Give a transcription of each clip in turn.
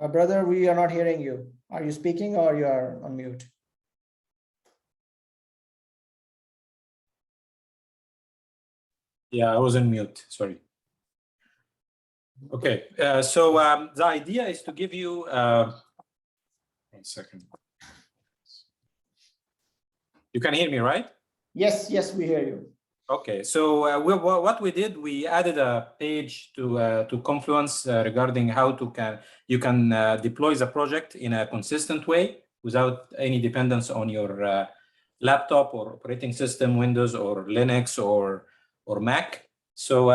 Brother, we are not hearing you. Are you speaking or you are on mute? Yeah, I was on mute, sorry. Okay, so the idea is to give you, 1 second. You can hear me, right? Yes, yes, we hear you. Okay, so what we did, we added a page to Confluence regarding how you can deploy the project in a consistent way without any dependence on your laptop or operating system, Windows or Linux or Mac. So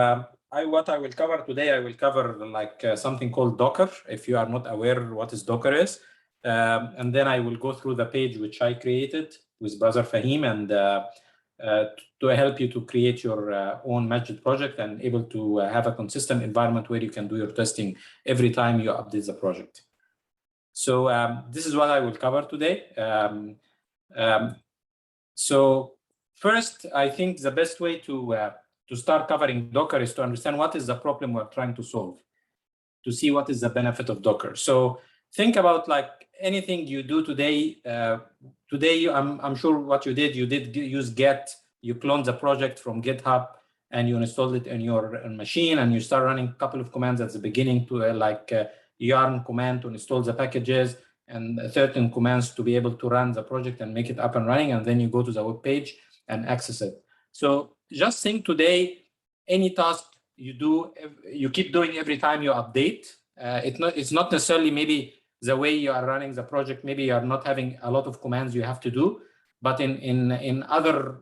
what I will cover today, I will cover like something called Docker, if you are not aware what is Docker is. And then I will go through the page which I created with Brother Fahim and to help you to create your own Masjid project and able to have a consistent environment where you can do your testing every time you update the project. So this is what I will cover today. So first, I think the best way to start covering Docker is to understand what is the problem we're trying to solve, to see what is the benefit of Docker. So think about like anything you do today. Today, I'm sure what you did use Git, you cloned the project from GitHub and you installed it in your machine and you start running a couple of commands at the beginning to yarn command to install the packages and certain commands to be able to run the project and make it up and running. And then you go to the web page and access it. So just think today, any task you do, you keep doing every time you update. It's not necessarily maybe the way you are running the project, maybe you are not having a lot of commands you have to do, but in other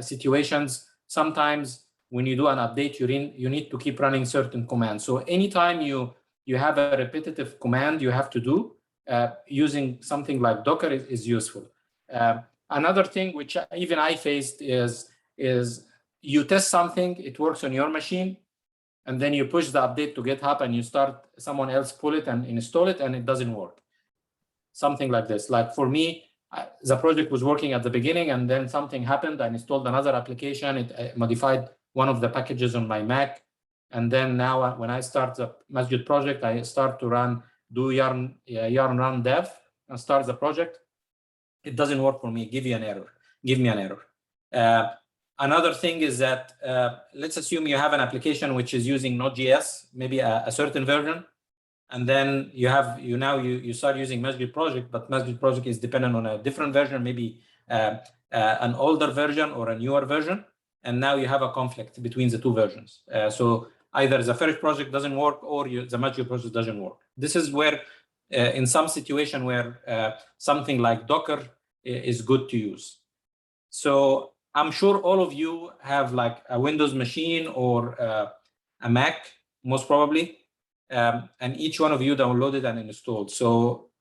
situations, sometimes when you do an update, you need to keep running certain commands. So anytime you have a repetitive command you have to do, using something like Docker is useful. Another thing which even I faced is you test something, it works on your machine, and then you push the update to GitHub and you start someone else pull it and install it and it doesn't work. Something like this. Like for me, the project was working at the beginning and then something happened. I installed another application. It modified one of the packages on my Mac. And then now when I start the Masjid project, I start to do yarn run dev and start the project. It doesn't work for me. Give me an error. Another thing is that let's assume you have an application which is using Node.js, maybe a certain version, and then you start using Masjid project, but Masjid project is dependent on a different version, maybe an older version or a newer version, and now you have a conflict between the two versions. So either the first project doesn't work or the Masjid project doesn't work. This is where, in some situation where something like Docker is good to use. So I'm sure all of you have like a Windows machine or a Mac, most probably, and each one of you downloaded and installed. So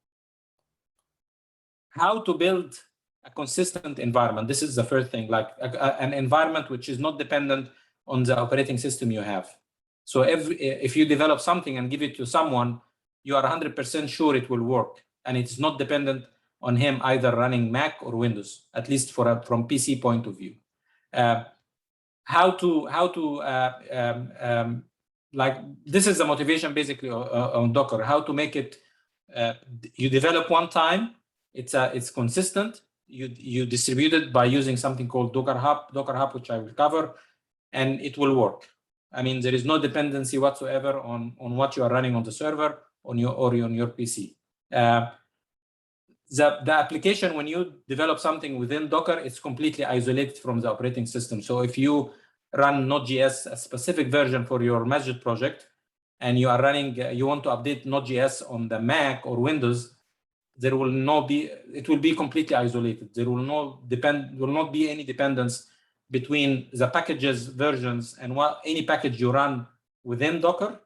how to build a consistent environment? This is the first thing, like an environment which is not dependent on the operating system you have. So if you develop something and give it to someone, you are 100% sure it will work, and it's not dependent on him either running Mac or Windows, at least from PC point of view. Like this is the motivation basically on Docker. How to make it? You develop one time. It's consistent. You distribute it by using something called Docker Hub, which I will cover, and it will work. I mean, there is no dependency whatsoever on what you are running on the server on your PC. The application, when you develop something within Docker, it's completely isolated from the operating system. So if you run Node.js, a specific version for your Masjid project, and you are running, you want to update Node.js on the Mac or Windows, it will be completely isolated. There will not be any dependence between the packages versions and any package you run within Docker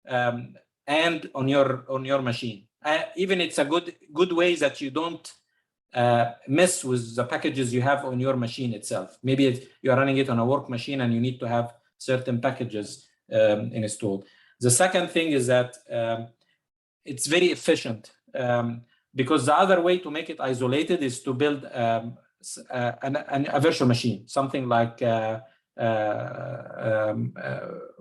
and on your machine. Even it's a good way that you don't mess with the packages you have on your machine itself. Maybe you are running it on a work machine and you need to have certain packages installed. The second thing is that it's very efficient because the other way to make it isolated is to build a virtual machine, something like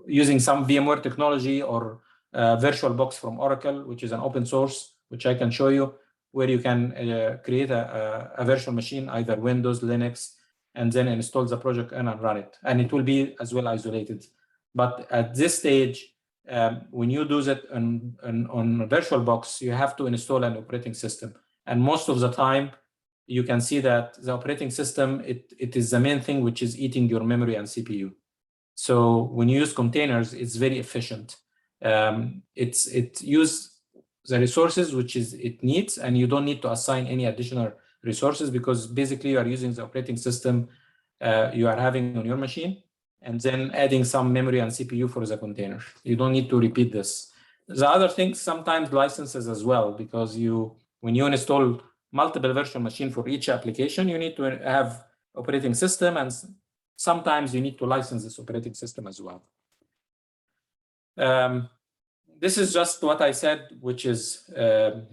using some VMware technology or VirtualBox from Oracle, which is an open source, which I can show you, where you can create a virtual machine, either Windows, Linux, and then install the project and run it. And it will be as well isolated. But at this stage, when you do that on VirtualBox, you have to install an operating system. And most of the time, you can see that the operating system, it is the main thing which is eating your memory and CPU. So when you use containers, it's very efficient. It uses the resources which it needs, and you don't need to assign any additional resources, because basically you are using the operating system you are having on your machine, and then adding some memory and CPU for the container. You don't need to repeat this. The other things, sometimes licenses as well, because when you install multiple virtual machines for each application, you need to have operating system, and sometimes you need to license this operating system as well. This is just what I said, which is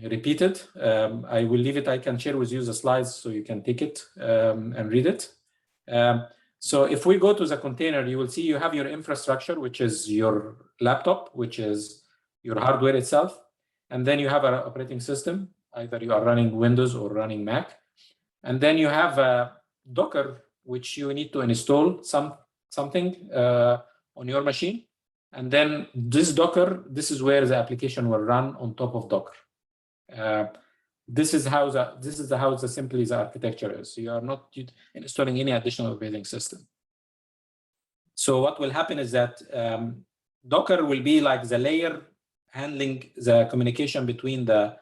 repeated. I will leave it. I can share with you the slides so you can take it and read it. So if we go to the container, you will see you have your infrastructure, which is your laptop, which is your hardware itself. And then you have an operating system. Either you are running Windows or running Mac. And then you have a Docker, which you need to install something on your machine. And then this Docker, this is where the application will run on top of Docker. This is how simply the architecture is. So you are not installing any additional operating system. So what will happen is that Docker will be like the layer handling the communication between the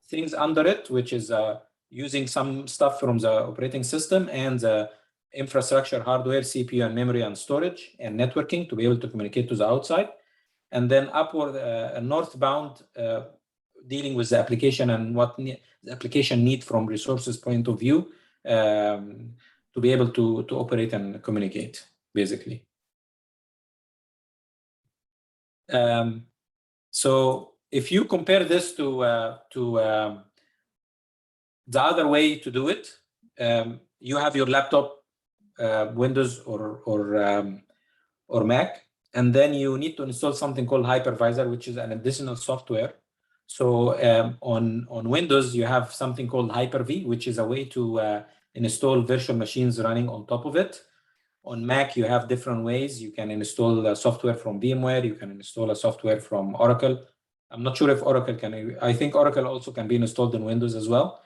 things under it, which is using some stuff from the operating system and the infrastructure, hardware, CPU, and memory, and storage, and networking to be able to communicate to the outside. And then upward, northbound, dealing with the application and what the application need from resources point of view to be able to operate and communicate, basically. So if you compare this to the other way to do it, you have your laptop, Windows or Mac, and then you need to install something called hypervisor, which is an additional software. So on Windows, you have something called Hyper-V, which is a way to install virtual machines running on top of it. On Mac, you have different ways. You can install software from VMware. You can install a software from Oracle. I'm not sure if Oracle can. I think Oracle also can be installed in Windows as well.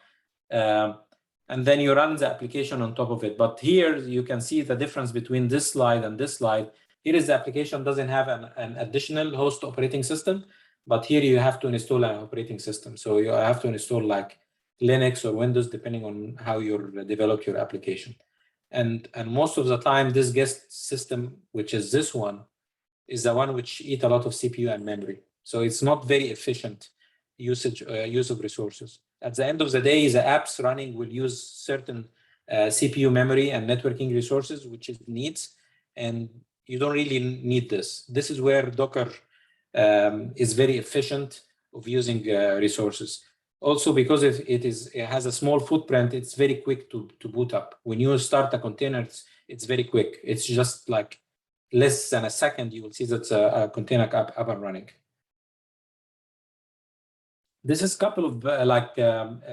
And then you run the application on top of it. But here you can see the difference between this slide and this slide. Here is the application doesn't have an additional host operating system, but here you have to install an operating system. So you have to install like Linux or Windows, depending on how you develop your application. And most of the time, this guest system, which is this one, is the one which eats a lot of CPU and memory. So it's not very efficient use of resources. At the end of the day, the apps running will use certain CPU memory and networking resources, which it needs, and you don't really need this. This is where Docker is very efficient of using resources. Also, because it has a small footprint, it's very quick to boot up. When you start a container, it's very quick. It's just like less than a second, you will see that a container up and running. This is a couple of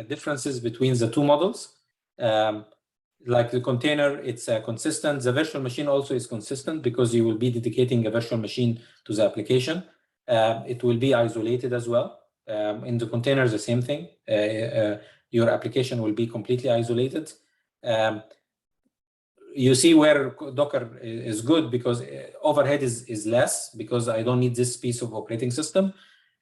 differences between the two models. Like the container, it's consistent. The virtual machine also is consistent because you will be dedicating a virtual machine to the application. It will be isolated as well. In the container, the same thing. Your application will be completely isolated. You see where Docker is good because overhead is less because I don't need this piece of operating system,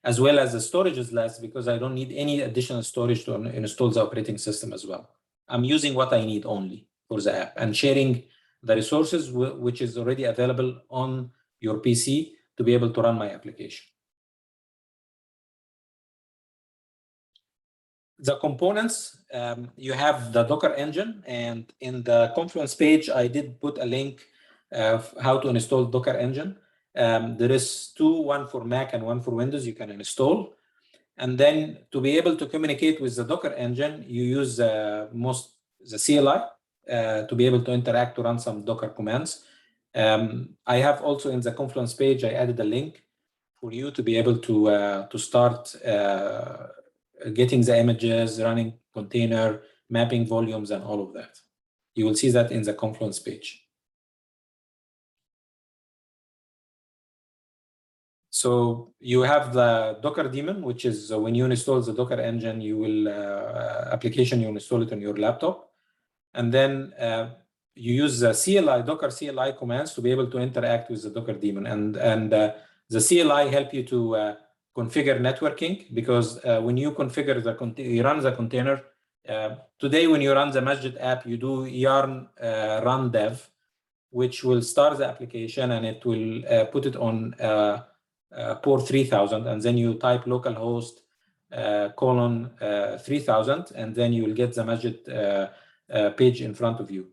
as well as the storage is less because I don't need any additional storage to install the operating system as well. I'm using what I need only for the app and sharing the resources which is already available on your PC to be able to run my application. The components, you have the Docker engine, and in the Confluence page, I did put a link of how to install Docker engine. There is one for Mac and one for Windows you can install. And then to be able to communicate with the Docker engine, you use the CLI to be able to interact to run some Docker commands. I have also in the Confluence page, I added a link for you to be able to start getting the images, running container, mapping volumes, and all of that. You will see that in the Confluence page. So you have the Docker daemon, which is when you install the Docker engine, you will application, you install it on your laptop. And then you use the CLI, Docker CLI commands to be able to interact with the Docker daemon. And the CLI help you to configure networking, because when you configure you run the container, today when you run the Masjid app, you do yarn run dev, which will start the application and it will put it on port 3000, and then you type localhost colon 3000, and then you will get the Masjid page in front of you.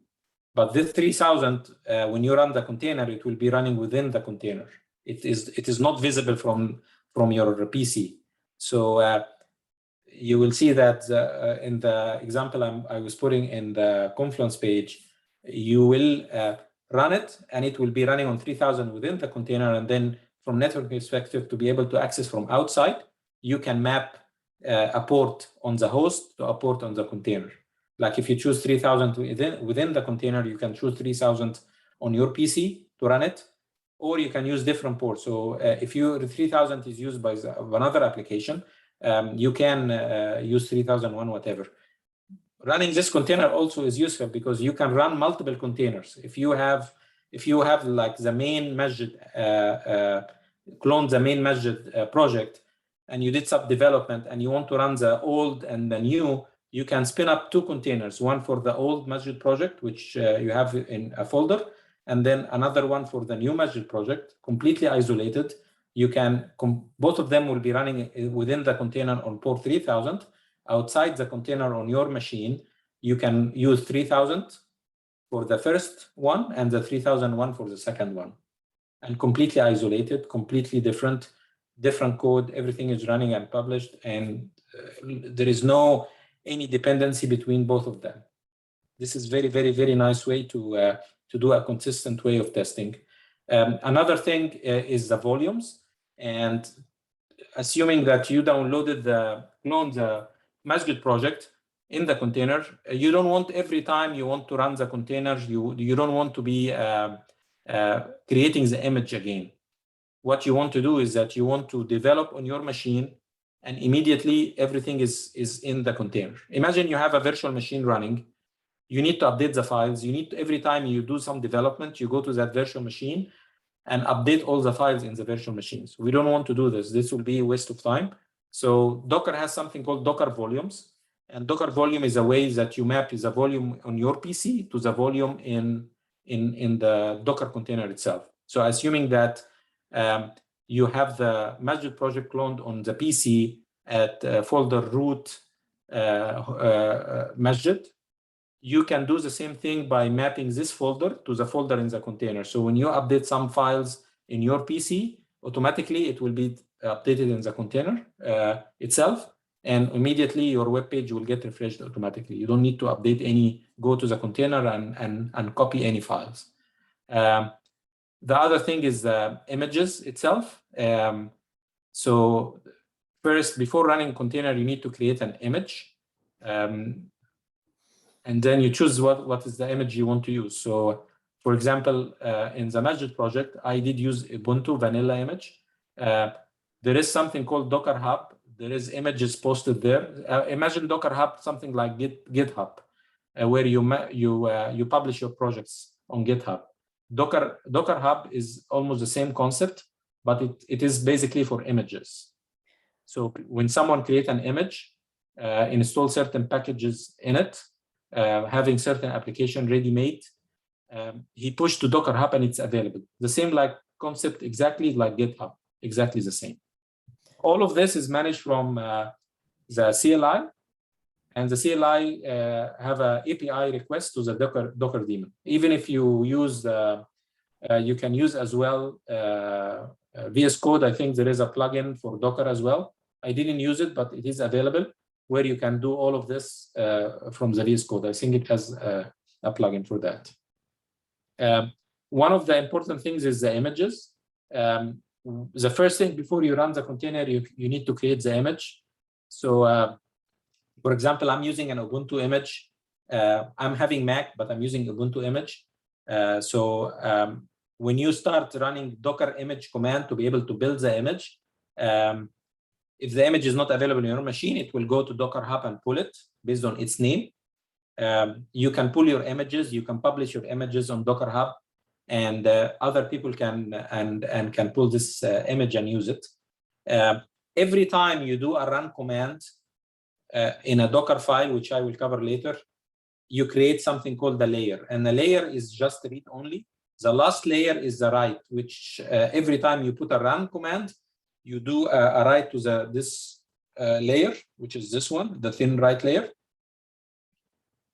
But this 3000, when you run the container, it will be running within the container. It is not visible from your PC. So you will see that in the example I was putting in the Confluence page, you will run it, and it will be running on 3000 within the container. And then from network perspective, to be able to access from outside, you can map a port on the host to a port on the container. Like if you choose 3000 within the container, you can choose 3000 on your PC to run it, or you can use different ports. So if 3000 is used by another application, you can use 3001, whatever. Running this container also is useful because you can run multiple containers. If you have like the main Masjid, clone the main Masjid project, and you did some development and you want to run the old and the new, you can spin up two containers, one for the old Masjid project, which you have in a folder, and then another one for the new Masjid project, completely isolated. You can, both of them will be running within the container on port 3000. Outside the container on your machine, you can use 3000 for the first one and the 3001 for the second one. And completely isolated, completely different code, everything is running and published, and there is no any dependency between both of them. This is very, very, very nice way to do a consistent way of testing. Another thing is the volumes, and assuming that you downloaded the Masjid project in the container, you don't want every time you want to run the containers, you don't want to be creating the image again. What you want to do is that you want to develop on your machine, and immediately everything is in the container. Imagine you have a virtual machine running. You need to update the files. You need to, every time you do some development, you go to that virtual machine and update all the files in the virtual machines. We don't want to do this. This will be a waste of time. So Docker has something called Docker volumes. And Docker volume is a way that you map the volume on your PC to the volume in the Docker container itself. So assuming that you have the Masjid project cloned on the PC at folder root Masjid, you can do the same thing by mapping this folder to the folder in the container. So when you update some files in your PC, automatically it will be updated in the container itself, and immediately your web page will get refreshed automatically. You don't need to update go to the container and copy any files. The other thing is the images itself. So first, before running container, you need to create an image. And then you choose what is the image you want to use. So for example, in the Masjid project, I did use Ubuntu vanilla image. There is something called Docker Hub. There is images posted there. Imagine Docker Hub, something like GitHub, where you publish your projects on GitHub. Docker Hub is almost the same concept, but it is basically for images. So when someone creates an image, install certain packages in it, having certain application ready-made, he pushed to Docker Hub and it's available. The same like concept, exactly like GitHub, exactly the same. All of this is managed from the CLI, and the CLI have an API request to the Docker daemon. Even if you use, you can use as well VS Code. I think there is a plugin for Docker as well. I didn't use it, but it is available, where you can do all of this from the VS Code. I think it has a plugin for that. One of the important things is the images. the first thing before you run the container, you need to create the image. So for example, I'm using an Ubuntu image. I'm having Mac, but I'm using Ubuntu image. When you start running Docker image command to be able to build the image, if the image is not available in your machine, it will go to Docker Hub and pull it based on its name. You can pull your images, you can publish your images on Docker Hub, and other people can can pull this image and use it. Every time you do a run command in a Docker file, which I will cover later, you create something called the layer, and the layer is just read only. The last layer is the write, which every time you put a run command, you do a write to this layer, which is this one, the thin write layer,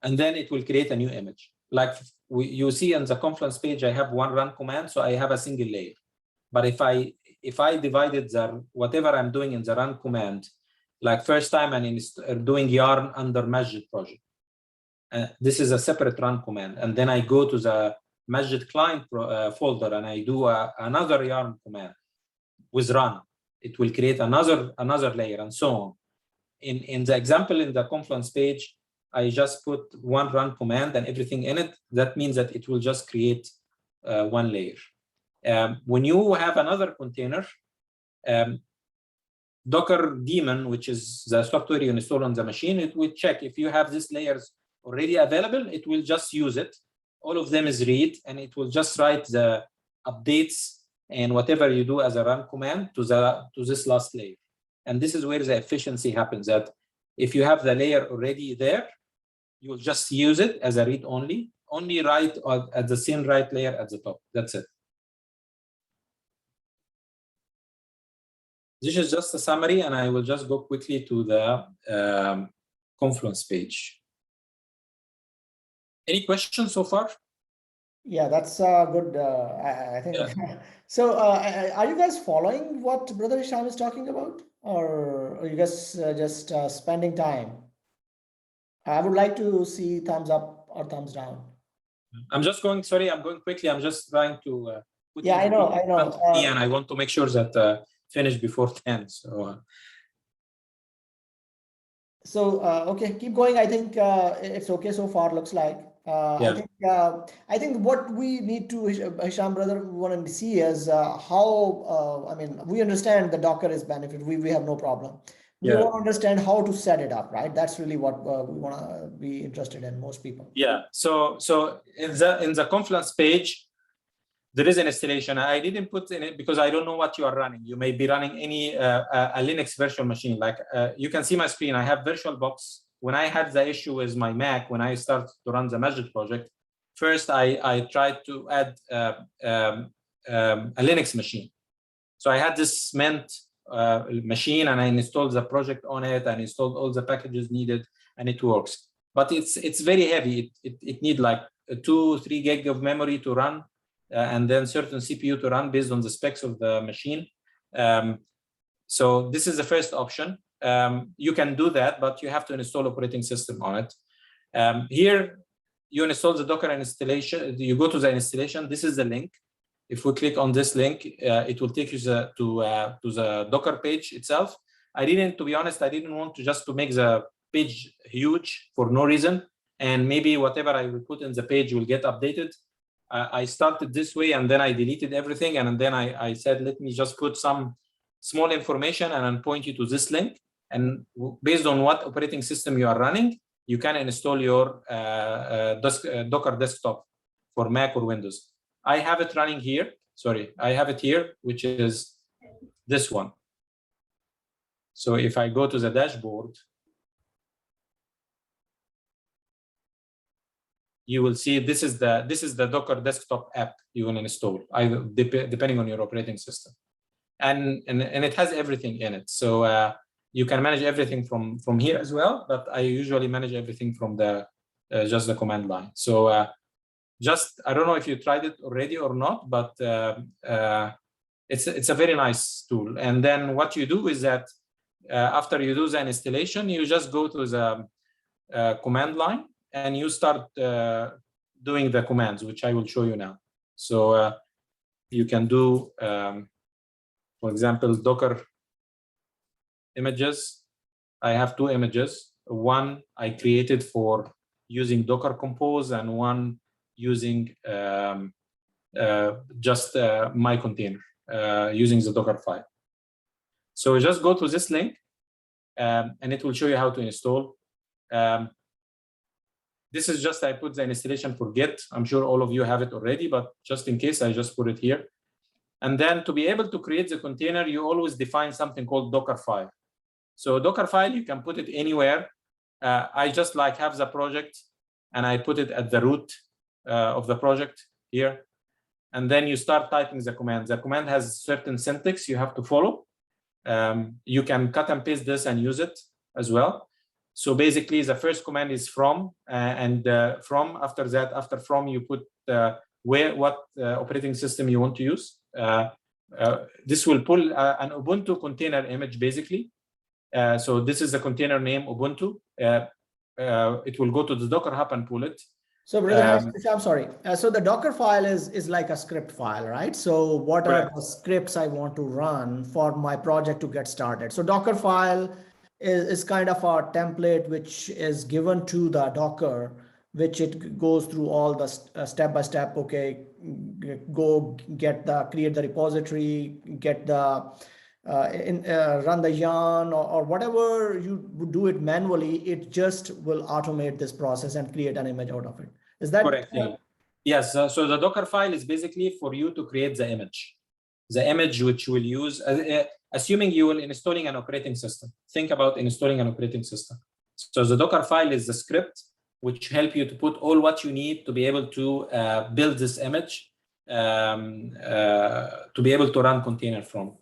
and then it will create a new image. Like you see on the Confluence page, I have one run command, so I have a single layer. But if I divided whatever I'm doing in the run command, like first time I'm doing yarn under Masjid project, this is a separate run command, and then I go to the Masjid client folder and I do another yarn command with run. It will create another layer, and so on. In the example in the Confluence page, I just put one run command and everything in it. That means that it will just create one layer. When you have another container, Docker daemon, which is the software you install on the machine, it will check if you have these layers already available. It will just use it. All of them is read, and it will just write the updates and whatever you do as a run command to this last layer. And this is where the efficiency happens, that if you have the layer already there, you will just use it as a read only write at the same write layer at the top. That's it. This is just a summary, and I will just go quickly to the Confluence page. Any questions so far? Yeah, that's good. I think. Yeah. So are you guys following what Brother Hisham is talking about, or are you guys just spending time? I would like to see thumbs up or thumbs down. I'm just going, sorry, I'm going quickly. I'm just trying to put yeah, I know. And I want to make sure that finish before 10. So okay, keep going. I think it's okay so far, looks like. I think what we need to, Hisham brother, want to see is how, I mean, we understand the Docker is benefit. We have no problem. We want to understand how to set it up, right? That's really what we want to be interested in, most people. Yeah. So in the Confluence page, there is an installation. I didn't put in it because I don't know what you are running. You may be running any a Linux virtual machine. Like you can see my screen. I have VirtualBox. When I had the issue with my Mac, when I started to run the Masjid project, first I tried to add a Linux machine. So I had this Mint machine, and I installed the project on it and installed all the packages needed, and it works. But it's very heavy. It needs like 2-3 gig of memory to run, and then certain CPU to run based on the specs of the machine. So this is the first option. You can do that, but you have to install operating system on it. Here, you install the Docker installation. You go to the installation. This is the link. If we click on this link, it will take you to the Docker page itself. To be honest, I didn't want to make the page huge for no reason, and maybe whatever I will put in the page will get updated. I started this way, and then I deleted everything, and then I said, let me just put some small information and then point you to this link. And based on what operating system you are running, you can install your Docker desktop for Mac or Windows. I have it running here. Sorry, I have it here, which is this one. So if I go to the dashboard, you will see this is the Docker desktop app you will install, depending on your operating system, and it has everything in it. So you can manage everything from here as well, but I usually manage everything from the just the command line. So I don't know if you tried it already or not, but it's a very nice tool. And then what you do is that after you do the installation, you just go to the command line and you start doing the commands, which I will show you now. So you can do For example, Docker images. I have two images. One I created for using Docker Compose, and one using just my container using the Docker file. So just go to this link, and it will show you how to install. This is just, I put the installation for Git. I'm sure all of you have it already, but just in case, I just put it here. And then to be able to create the container, you always define something called Docker file. So Docker file, you can put it anywhere. I just like have the project, and I put it at the root of the project here. And then you start typing the command. The command has certain syntax you have to follow. You can cut and paste this and use it as well. So basically, the first command is from, from. After that, after from, you put what operating system you want to use. This will pull an Ubuntu container image, basically. So this is the container name Ubuntu. It will go to the Docker Hub and pull it. So, brother, I'm sorry. So the Docker file is like a script file, right? So what are the scripts I want to run for my project to get started? So Docker file is kind of a template which is given to the Docker, which it goes through all the step by step. Okay, go create the repository, get the run the yarn or whatever you do it manually. It just will automate this process and create an image out of it. Is that correct? Yes. So the Docker file is basically for you to create the image which you will use. Assuming you will installing an operating system. Think about installing an operating system. So the Docker file is the script which help you to put all what you need to be able to build this image, to be able to run container from.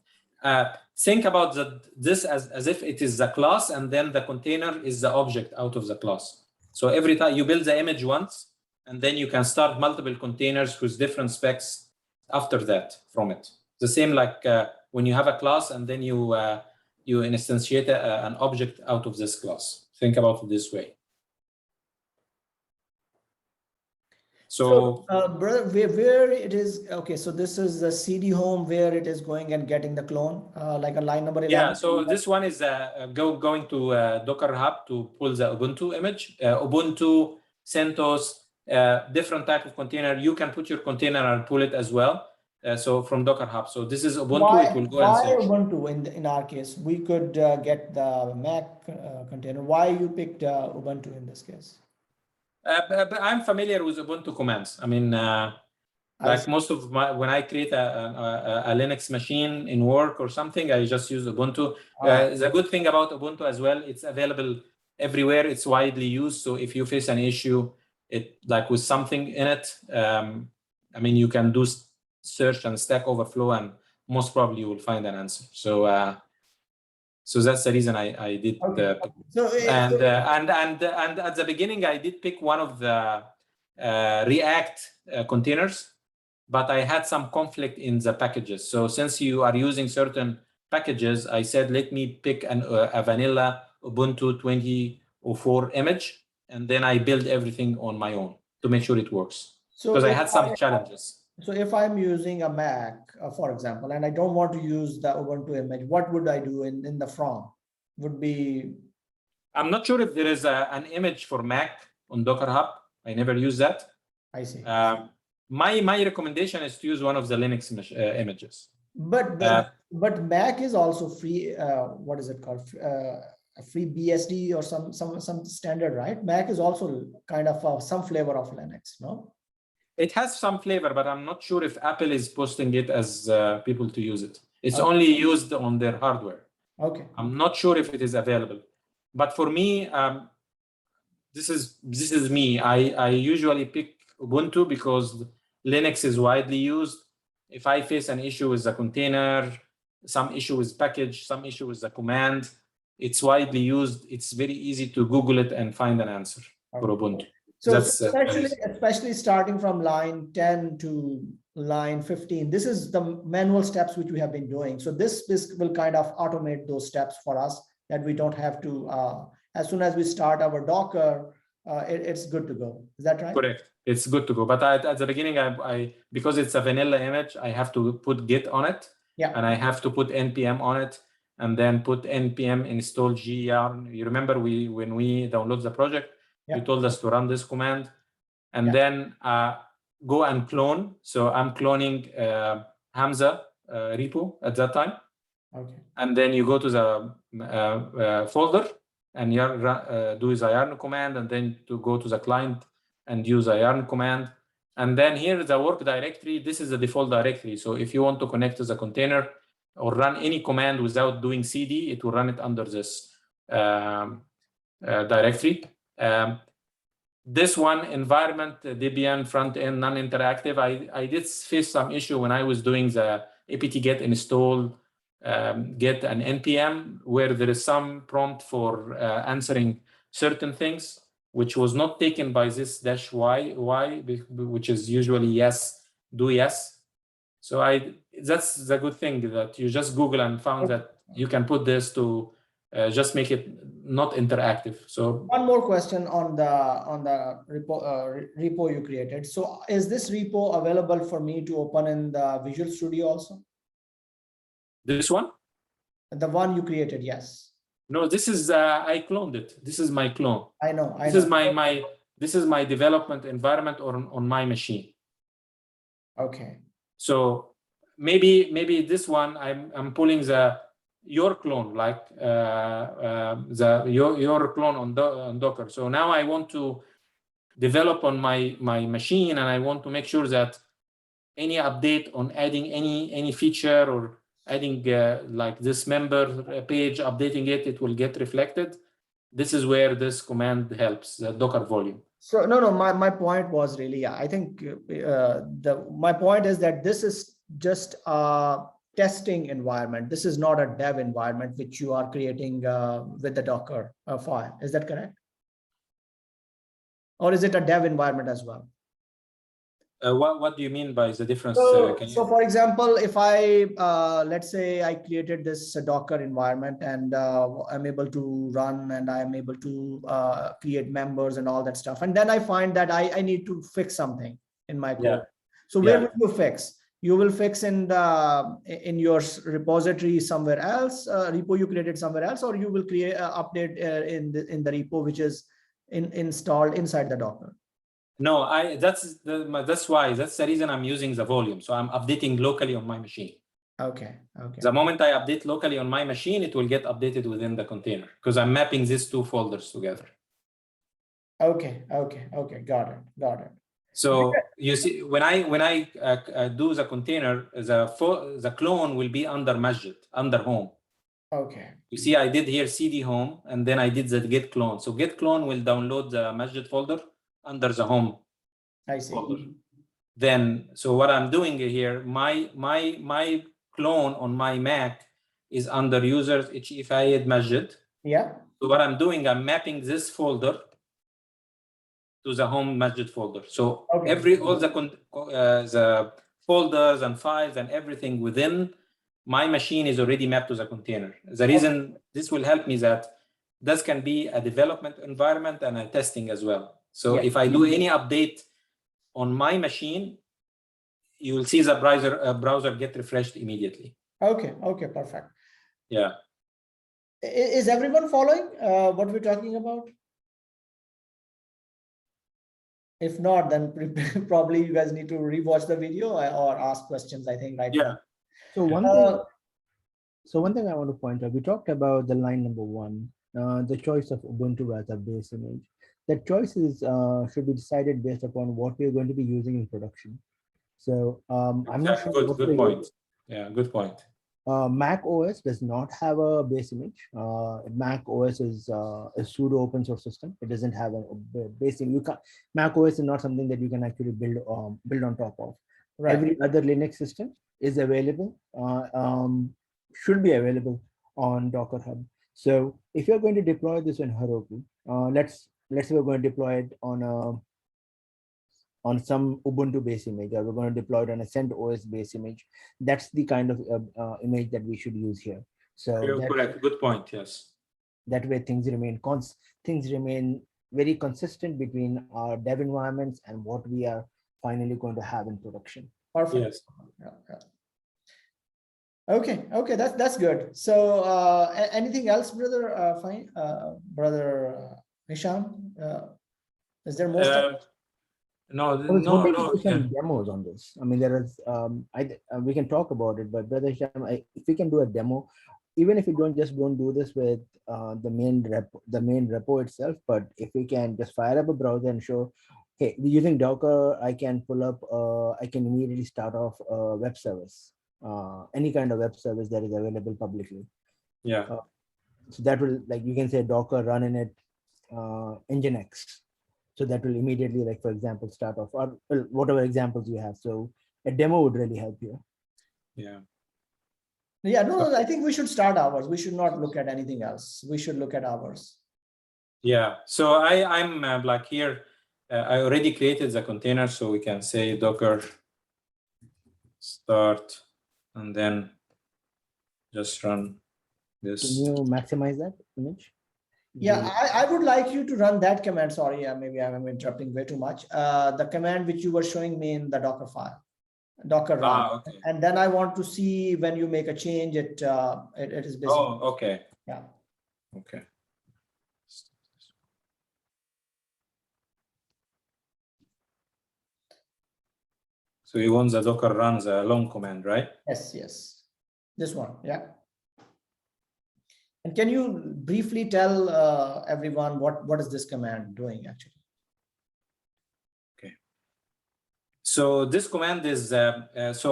Think about this as if it is the class, and then the container is the object out of the class. So every time you build the image once, and then you can start multiple containers with different specs after that from it. The same like when you have a class and then you instantiate an object out of this class. Think about it this way. So brother, where it is, okay, so this is the CD home where it is going and getting the clone, like a line number 11. Yeah, so this one is going to Docker Hub to pull the Ubuntu image. Ubuntu, CentOS, different type of container. You can put your container and pull it as well. So from Docker Hub. So this is Ubuntu. It will go and search. Why Ubuntu in our case? We could get the Mac container. Why you picked Ubuntu in this case? I'm familiar with Ubuntu commands. I mean, like most of when I create a Linux machine in work or something, I just use Ubuntu. The good thing about Ubuntu as well, it's available everywhere. It's widely used. So if you face an issue, like with something in it, I mean, you can do search and Stack Overflow, and most probably you will find an answer. So so that's the reason I did. Okay. And at the beginning, I did pick one of the React containers, but I had some conflict in the packages. So since you are using certain packages, I said, let me pick a vanilla Ubuntu 2004 image, and then I build everything on my own to make sure it works. Because I had some challenges. So if I'm using a Mac, for example, and I don't want to use the Ubuntu image, what would I do in the from? Would be... I'm not sure if there is an image for Mac on Docker Hub. I never use that. I see. My recommendation is to use one of the Linux images. But Mac is also free. What is it called? A free BSD or some standard, right? Mac is also kind of some flavor of Linux, no? It has some flavor, but I'm not sure if Apple is posting it as people to use it. It's only used on their hardware. Okay. I'm not sure if it is available. But for me, this is me. I usually pick Ubuntu because Linux is widely used. If I face an issue with the container, some issue with package, some issue with the command, it's widely used. It's very easy to Google it and find an answer for Ubuntu. So especially starting from line 10 to line 15, this is the manual steps which we have been doing. So this will kind of automate those steps for us, that we don't have to, as soon as we start our Docker, it's good to go. Is that right? Correct. It's good to go. But at the beginning, because it's a vanilla image, I have to put Git on it. Yeah. and I have to put npm on it, and then put npm install gyarn. You remember when we download the project, Yeah. you told us to run this command, and Yeah. then go and clone. So I'm cloning Hamza repo at that time. Okay. And then you go to the folder and do the yarn command, and then to go to the client and use a yarn command. And then here is the work directory. This is the default directory. So if you want to connect to the container or run any command without doing cd, it will run it under this directory. This one, environment, Debian front end, non-interactive. I did face some issue when I was doing the apt-get install, get an npm, where there is some prompt for answering certain things, which was not taken by this -y, which is usually yes, do yes. So that's the good thing, that you just Google and found that you can put this to just make it not interactive. So one more question on the repo you created. So is this repo available for me to open in the Visual Studio also? This one? The one you created, yes. No, this is I cloned it. This is my clone. I know. This is my development environment on my machine. Okay. So maybe this one I'm pulling your clone, like your clone on Docker. So now I want to develop on my machine, and I want to make sure that any update on adding any feature or adding like this member page, updating it will get reflected. This is where this command helps, the Docker volume. So no, my point was really, yeah, I think my point is that this is just a testing environment. This is not a dev environment which you are creating with the Docker file. Is that correct? Or is it a dev environment as well? What do you mean by the difference? So for example, if I, let's say I created this Docker environment, and I'm able to run, and I'm able to create members and all that stuff. And then I find that I need to fix something in my code. Yeah. So where will you fix? You will fix in your repository somewhere else, repo you created somewhere else, or you will create update in the repo which is installed inside the Docker. No, that's the reason I'm using the volume. So I'm updating locally on my machine. Okay. The moment I update locally on my machine, it will get updated within the container, because I'm mapping these two folders together. Okay. Got it. So you see, when I do the container, the clone will be under Masjid, under home. Okay. You see, I did here cd home, and then I did the get clone. So get clone will download the Masjid folder under the home. I see. Folder. Then, so what I'm doing here, my clone on my Mac is under users Fayed Masjid. Yeah. So what I'm doing, I'm mapping this folder to the home Masjid folder. So all the folders and files and everything within my machine is already mapped to the container. The reason this will help me that this can be a development environment and a testing as well. So if I do any update on my machine, you will see the browser get refreshed immediately. Okay, perfect. Yeah. Is everyone following what we're talking about? If not, then probably you guys need to rewatch the video or ask questions, I think, right now. So one thing I want to point out, we talked about the line number 1, the choice of Ubuntu as a base image. That choice should be decided based upon what we're going to be using in production. So I'm not sure. Good point. Yeah, good point. Mac OS does not have a base image. Mac OS is a pseudo open source system. It doesn't have a base image. Mac OS is not something that you can actually build on top of. Right. Every other Linux system is available, should be available on Docker Hub. So if you're going to deploy this in Heroku, let's say we're going to deploy it on some Ubuntu base image, or we're going to deploy it on a CentOS base image. That's the kind of image that we should use here. So correct. Good point. Yes. That way things remain very consistent between our dev environments and what we are finally going to have in production. Perfect. Yes. Yeah. Okay, okay, that's good. So anything else, brother? Fine, brother Hisham. Is there more stuff? No, I was hoping to no. do some demos on this. I mean, there is, we can talk about it, but Brother Hisham, if we can do a demo, even if we don't do this with the main repo itself, but if we can just fire up a browser and show, hey, using Docker, I can pull up, I can immediately start off a web service, any kind of web service that is available publicly. Yeah. So that will, like, you can say Docker run in it, Nginx. So that will immediately, like, for example, start off, or well, whatever examples you have. So a demo would really help you. Yeah. Yeah, no, I think we should start ours. We should not look at anything else. We should look at ours. Yeah. So I'm like here, I already created the container, so we can say Docker start, and then just run this. Can you maximize that image? Yeah, I would like you to run that command. Sorry, maybe I'm interrupting way too much. The command which you were showing me in the Docker file, Docker run. Okay. And then I want to see when you make a change, it is basically. Oh, okay. Yeah. Okay. So you want the Docker run the long command, right? Yes, yes. This one, yeah. And can you briefly tell everyone what is this command doing actually? Okay. So this command is, let us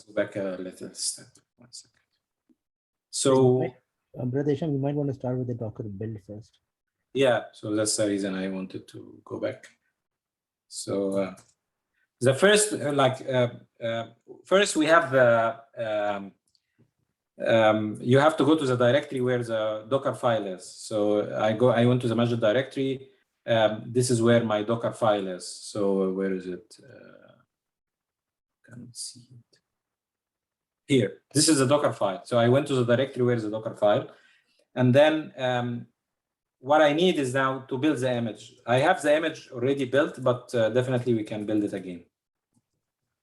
go back a little step. 1 second. So, Brother Hisham, you might want to start with the Docker build first. yeah, so that's the reason I wanted to go back. So the first, first we have the, you have to go to the directory where the Docker file is. So I went to the managed directory. This is where my Docker file is. So where is it? Can't see it. Here, this is the Docker file. So I went to the directory where is the Docker file. And then what I need is now to build the image. I have the image already built, but definitely we can build it again.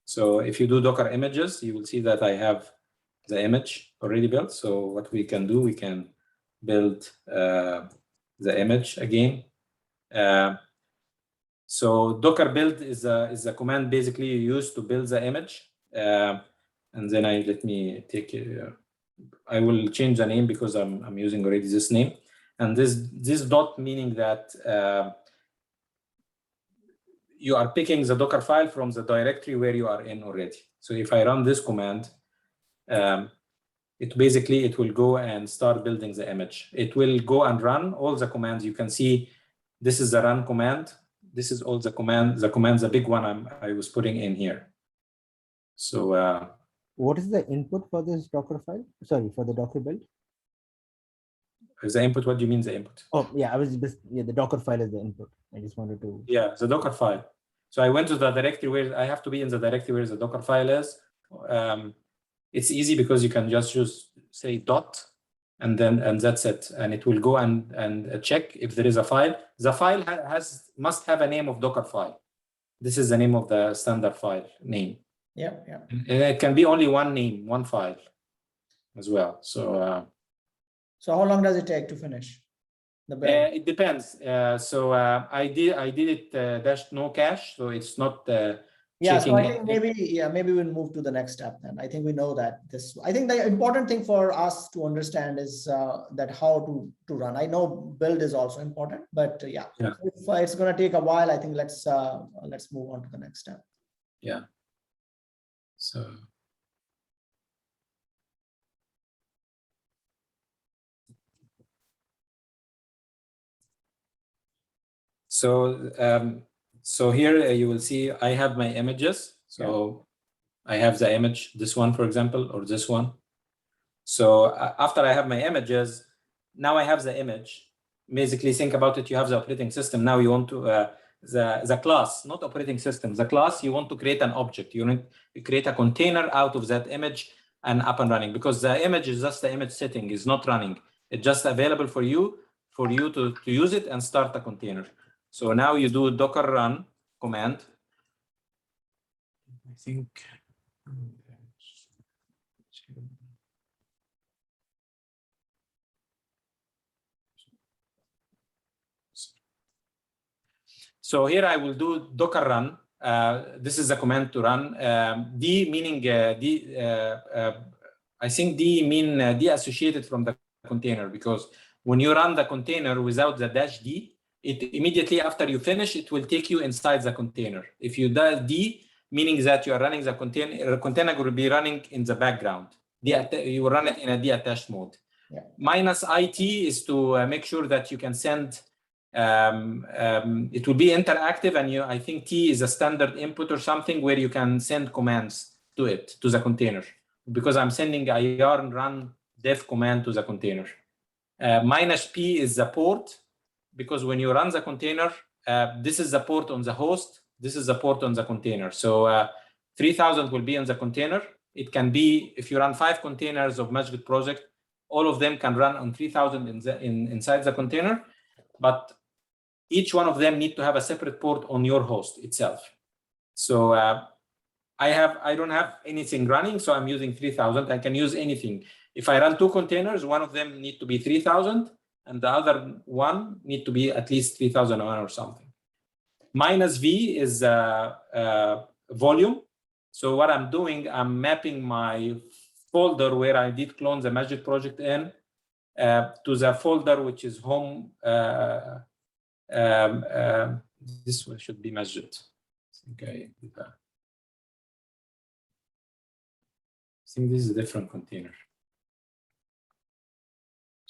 So if you do Docker images, you will see that I have the image already built. So what we can do, we can build the image again. So Docker build is a command basically you use to build the image. And then let me take it. I will change the name because I'm using already this name. And this dot meaning that you are picking the Docker file from the directory where you are in already. So if I run this command, it will go and start building the image. It will go and run all the commands. You can see this is the run command. This is all the commands, the big one I was putting in here. So what is the input for this Docker file? Sorry, for the Docker build? The input, what do you mean the input? Oh, yeah, the Docker file is the input. I just wanted to. Yeah, the Docker file. So I went to the directory where I have to be in the directory where the Docker file is. It's easy because you can just say dot and that's it. And it will go and check if there is a file. The file must have a name of Docker file. This is the name of the standard file name. Yeah, yeah. And it can be only one name, one file as well. So how long does it take to finish the build? it depends. I did it dash no cache, so it's not yeah, so I think checking maybe we'll move to the next step then. I think we know that I think the important thing for us to understand is that how to run. I know build is also important, but yeah. Yeah. If it's going to take a while, I think let's move on to the next step. Yeah. So here you will see I have my images. So I have the image, this one, for example, or this one. So after I have my images, now I have the image. Basically, think about it. You have the operating system. Now you want to the class, not operating system. The class, you want to create an object. You need to create a container out of that image and up and running, because the image is just the image setting, is not running. It's just available for you to use it and start a container. So now you do Docker run command. I think So here I will do Docker run. This is the command to run. D meaning I think D mean de-associated from the container, because when you run the container without the -d, it immediately after you finish, it will take you inside the container. If you do D, meaning that you are running the container will be running in the background. You run it in a de-attached mode. Yeah. -IT is to make sure that you can send. It will be interactive, and I think T is a standard input or something where you can send commands to it, to the container, because I'm sending a yarn run dev command to the container. -P is the port, because when you run the container, this is the port on the host, this is the port on the container. So 3000 will be on the container. It can be, if you run 5 containers of Masjid project, all of them can run on 3000 inside the container, but each one of them need to have a separate port on your host itself. So I don't have anything running, so I'm using 3000. I can use anything. If I run 2 containers, one of them need to be 3000, and the other one need to be at least 3001 or something. -V is volume. So what I'm doing, I'm mapping my folder where I did clone the Masjid project in to the folder which is home. This one should be Masjid. Okay. I think this is a different container.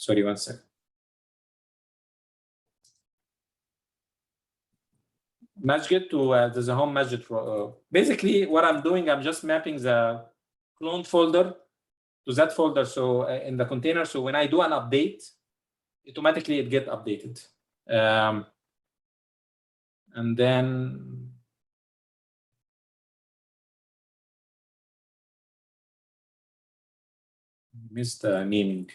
Sorry, one second. Masjid to there's a home Masjid. Basically, what I'm doing, I'm just mapping the clone folder to that folder. So in the container, so when I do an update, automatically it gets updated. And then missed the naming.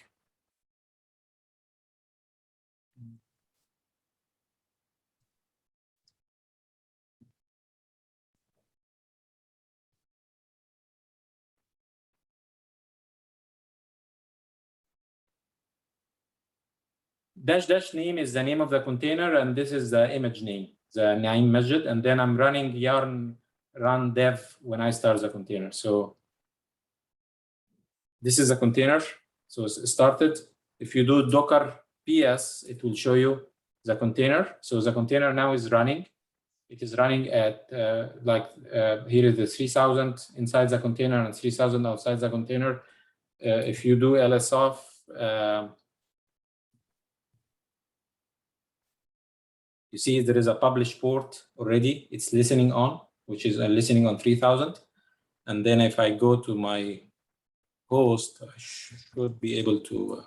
Dash name is the name of the container, and this is the image name, the name Masjid, and then I'm running yarn run dev when I start the container. So this is a container. So it's started. If you do Docker PS, it will show you the container. So the container now is running. It is running at here is the 3000 inside the container and 3000 outside the container. If you do ls off, you see there is a published port already. It's listening on, which is listening on 3000. And then if I go to my host, I should be able to.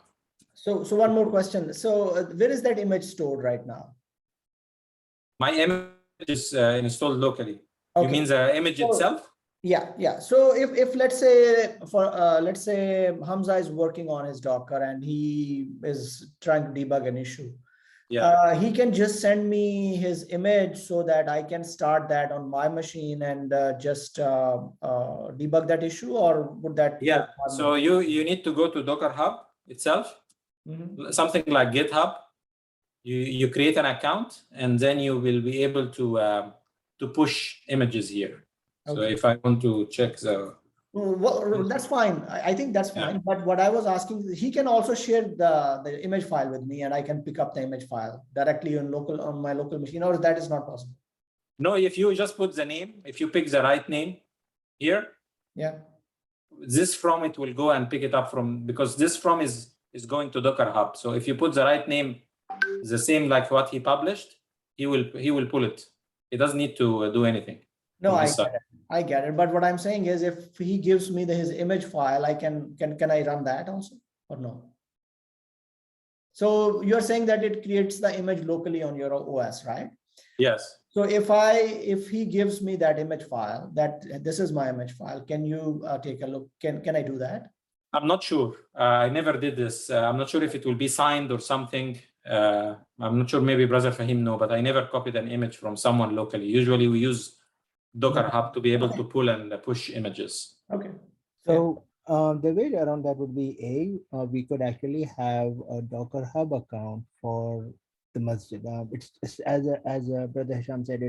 So one more question. So where is that image stored right now? My image is installed locally. Okay. You mean the image itself? Yeah. So if let's say let's say Hamza is working on his Docker and he is trying to debug an issue. Yeah. He can just send me his image so that I can start that on my machine and just debug that issue, or would that? Yeah. So you need to go to Docker Hub itself, something like GitHub. You create an account, and then you will be able to push images here. Okay. So if I want to check the. Well, that's fine. I think that's fine. Yeah. But what I was asking, he can also share the image file with me, and I can pick up the image file directly on my local machine, or that is not possible. No, if you just put the name, if you pick the right name here, yeah, this from it will go and pick it up from, because this from is going to Docker Hub. So if you put the right name, the same like what he published, he will pull it. He doesn't need to do anything. No, I get it. But what I'm saying is, if he gives me his image file, I can I run that also or no? So you're saying that it creates the image locally on your OS, right? Yes. So if he gives me that image file, that this is my image file, can you take a look? Can I do that? I'm not sure. I never did this. I'm not sure if it will be signed or something. I'm not sure. Maybe Brother Fahim no, but I never copied an image from someone locally. Usually we use Docker Hub to be able to pull and push images. Okay. So The way around that would be we could actually have a Docker Hub account for the masjid. It's as Brother Hisham said,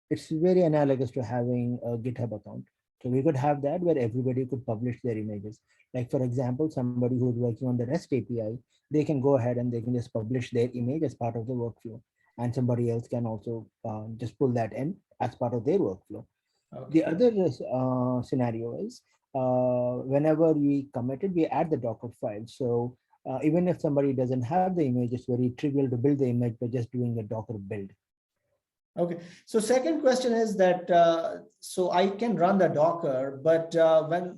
it's very analogous to having a GitHub account. So we could have that where everybody could publish their images. Like for example, somebody who's working on the REST API, they can go ahead and they can just publish their image as part of the workflow, and somebody else can also just pull that in as part of their workflow. Okay. The other scenario is whenever we commit it, we add the Docker file. So even if somebody doesn't have the image, it's very trivial to build the image by just doing a Docker build. Okay, so second question is that so I can run the Docker, but when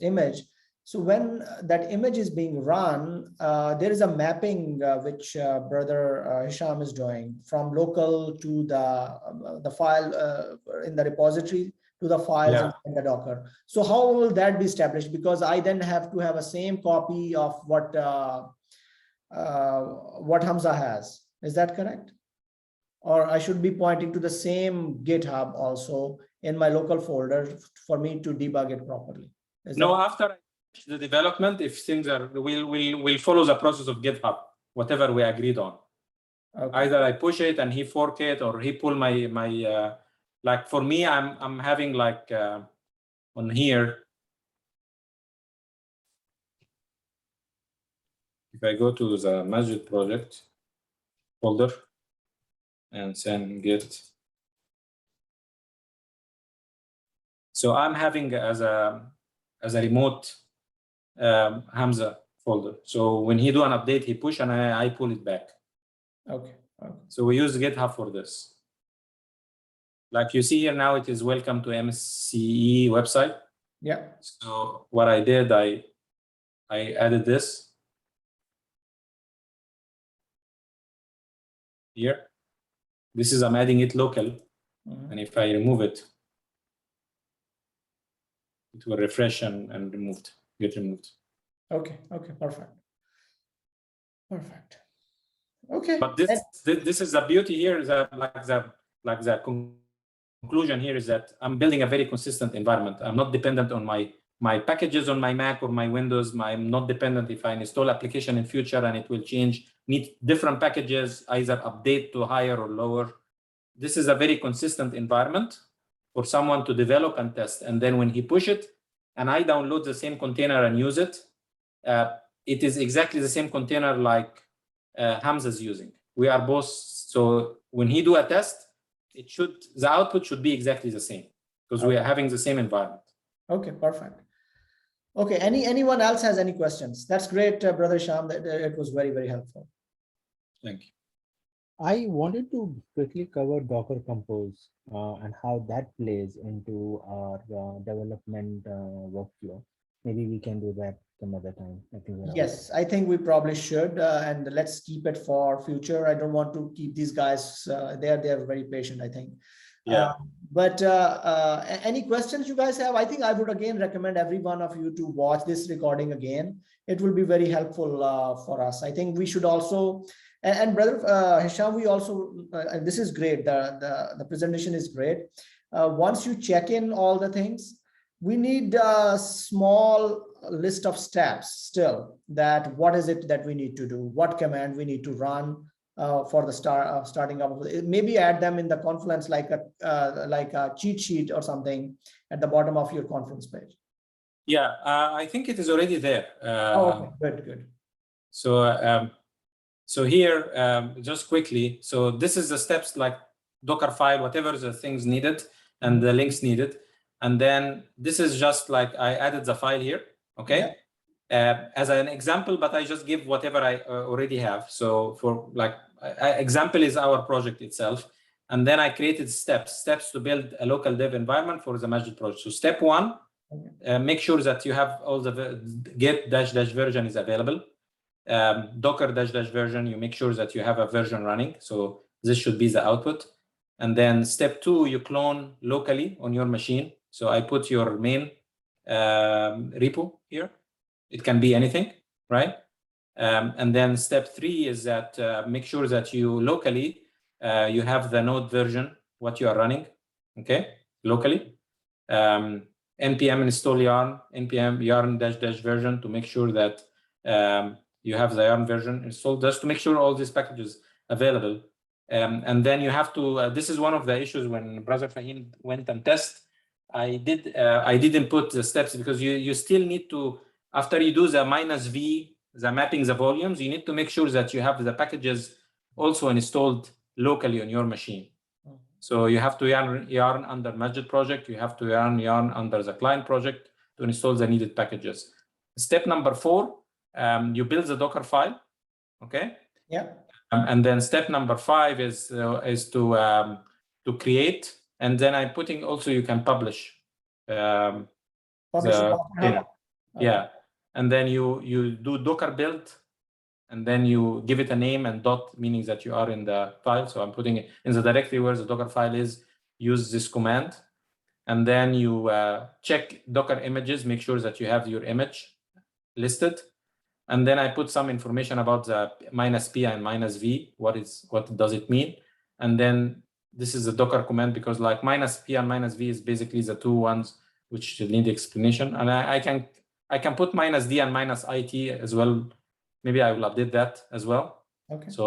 image, so when that image is being run, there is a mapping which Brother Hisham is doing from local to the file in the repository to the files in the Docker. So how will that be established? Because I then have to have a same copy of what Hamza has. Is that correct? Or I should be pointing to the same GitHub also in my local folder for me to debug it properly. No, after I finish the development, if things are, we'll follow the process of GitHub, whatever we agreed on. Okay. Either I push it and he fork it, or he pull my like for me, I'm having like on here. If I go to the Masjid project folder and send git. So I'm having as a remote Hamza folder. So when he do an update, he push and I pull it back. Okay. So we use GitHub for this. Like you see here now, it is welcome to MCE website. Yeah. So what I did, I added this here. This is, I'm adding it local. And if I remove it, it will refresh and get removed. Okay, perfect. Okay. But this is the beauty here, is that like the conclusion here is that I'm building a very consistent environment. I'm not dependent on my packages on my Mac or my Windows. I'm not dependent if I install application in future and it will change, need different packages, either update to higher or lower. This is a very consistent environment for someone to develop and test. And then when he push it and I download the same container and use it, it is exactly the same container like Hamza is using. We are both, so when he do a test, the output should be exactly the same because we are having the same environment. Okay, perfect. Okay, anyone else has any questions? That's great, Brother Sham. It was very, very helpful. Thank you. I wanted to quickly cover Docker Compose and how that plays into our development workflow. Maybe we can do that some other time. Yes, I think we probably should, and let's keep it for future. I don't want to keep these guys. They're very patient, I think. Yeah. But any questions you guys have? I think I would again recommend every one of you to watch this recording again. It will be very helpful for us. I think we should also. And Brother Hisham, we also, this is great. The presentation is great. Once you check in all the things, we need a small list of steps still, that what is it that we need to do, what command we need to run for the starting up. Maybe add them in the Confluence like a cheat sheet or something at the bottom of your Confluence page. Yeah, I think it is already there. Okay, good. So here, just quickly, so this is the steps like Docker file, whatever the things needed and the links needed. And then this is just like I added the file here, okay? Yeah. As an example, but I just give whatever I already have. So for like, example is our project itself. And then I created steps to build a local dev environment for the Masjid project. So step one, make sure that you have all the git -- version is available. Docker -- version, you make sure that you have a version running. So this should be the output. And then step two, you clone locally on your machine. So I put your main repo here. It can be anything, right? And then step three is that make sure that you locally, you have the node version, what you are running, okay, locally. npm install yarn, npm yarn -- version to make sure that you have the yarn version installed, just to make sure all these packages available. And then you have to, this is one of the issues when Brother Fahim went and test. I didn't put the steps because you still need to, after you do the -v, the mapping the volumes, you need to make sure that you have the packages also installed locally on your machine. So you have to yarn under Majid project, you have to yarn under the client project to install the needed packages. Step number 4, you build the Docker file, okay? Yeah. And then step number 5 is to create, and then I'm putting also you can publish. Publish the it. container. Yeah, and then you do Docker build, and then you give it a name and dot, meaning that you are in the file. So I'm putting it in the directory where the Docker file is. Use this command, and then you check Docker images, make sure that you have your image listed. And then I put some information about the -p and -v. What does it mean? And then this is the Docker command, because like -p and -v is basically the two ones which need explanation. And I can put -d and -it as well. Maybe I will update that as well. Okay. So,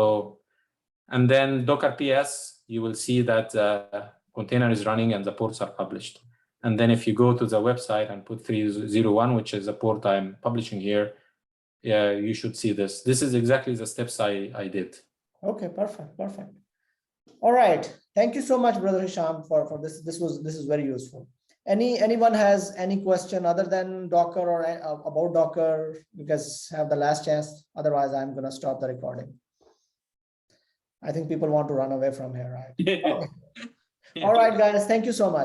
and then Docker PS, you will see that the container is running and the ports are published. And then if you go to the website and put 301, which is the port I'm publishing here, yeah, you should see this. This is exactly the steps I did. Okay, perfect, perfect. All right. Thank you so much, Brother Hisham, for this. This is very useful. Anyone has any question other than Docker or about Docker? You guys have the last chance. Otherwise, I'm gonna stop the recording. I think people want to run away from here, right? Yeah. All right, guys. Thank you so much.